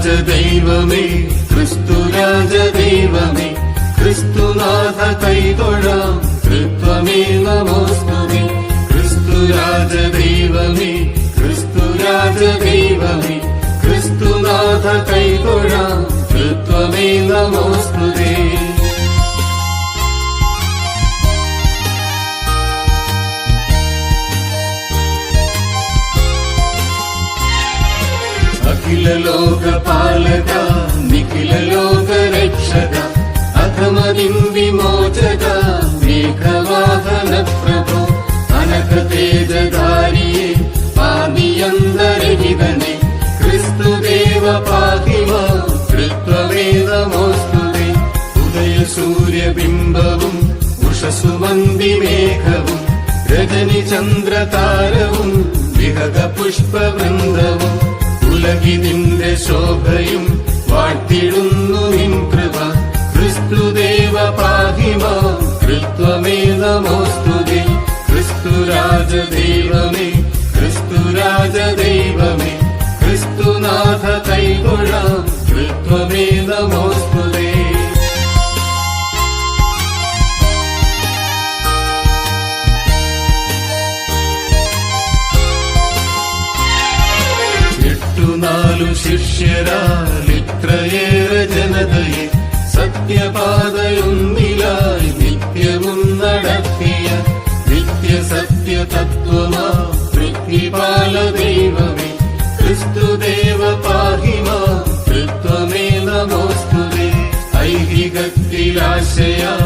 ക്രിസ്തുരാജ ദൈവമേ ക്രിസ്തുരാജ ദൈവമേ ക്രിസ്തുനാഥ കൈതൊഴാം തൃത്വമേ നമോസ്തുതേ. ക്രിസ്തുരാജ ദൈവമേ ക്രിസ്തുരാജ ദൈവമേ ക്രിസ്തുനാഥ കൈതൊഴാം തൃത്വമേ നമോസ്തുതേ. അഖില ലോകപാലക നിഖില ലോകരക്ഷക അധമതിം വിമോചക മേഘവാഹന പ്രഭോ അനഘ തേജധാരിയേ പാപിയന്തരഹിതനേ ക്രിസ്തുദേവ പാഹി മാം തൃത്വമേ നമോസ്തുതേ. ഉദയ സൂര്യബിംബവും ഉഷസുമന്തിമേഘവും രജനി ചന്ദ്രതാരവും വിഹഗ പുഷ്പവൃന്ദവും ഉലകിനിന്റെ ശോഭയും വാഴ്ത്തിടുന്നു നിൻ കൃപ. ക്രിസ്തുദേവ പാഹി മാം തൃത്വമേ നമോസ്തുതേ. ക്രിസ്തുരാജ ദൈവമേ ക്രിസ്തുരാജ ദൈവമേ ക്രിസ്തുനാഥ കൈതൊഴാം തൃത്വമേ നമോസ്തുതേ. നാലു ശിഷ്യരാലിത്രയേറെ ജനതയെ സത്യപാതയൊന്നിലായി നിത്യവും നടത്തിയ നിത്യസത്യ തത്വമാ പൃഥ്വിപാല ദൈവമേ ക്രിസ്തുദേവ പാഹി മാം തൃത്വമേ നമോസ്തുതേ. ഐഹികത്തിലാശയാൽ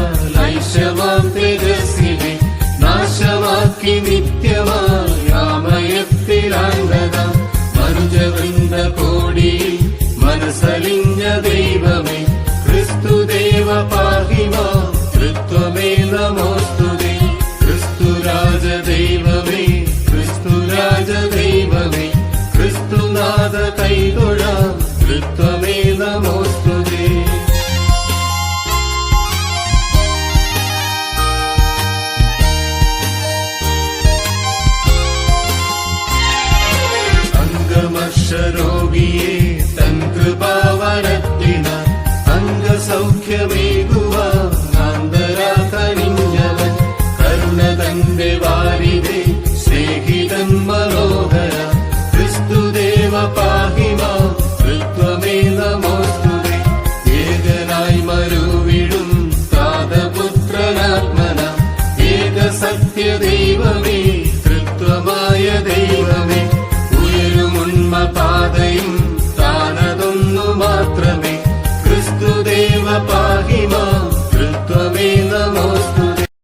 ഐശമാം തേജസ്സിനെ നാശമാക്കി നിത്യമായി ആമയത്തിലാണ്ടതാം മനുജവൃന്ദ കോടിയിൽ മനസ്സലിഞ്ഞ ദൈവമേ ക്രിസ്തുദേവ പാഹി മാം തൃത്വമേ നമോസ്തുതേ. ക്രിസ്തുരാജ ദൈവമേ ക്രിസ്തുരാജ ദൈവമേ ക്രിസ്തുനാഥ കൈതൊഴാം തൃത്വമേ നമോസ്തുതേ. രോഗിയെ തൻ കൃപാവരത്തിനാൽ അംഗസൗഖ്യമേകുവാൻ ആന്തരാകനിഞ്ഞവൻ കരുണ തന്റെ വാരിതേ സ്നേഹിതൻ മനോഹര ക്രിസ്തുദേവ പാഹി മാം തൃത്വമേ നമോസ്തുതേ. ഏകനായി മരുവിടും താതപുത്രനാത്മന ഏക സത്യ ദൈവമേ തൃത്വമായ ദൈവമേ പാതയും താനതൊന്നു മാത്രമേ ക്രിസ്തുദേവ പാഹി മാം തൃത്വമേ നമ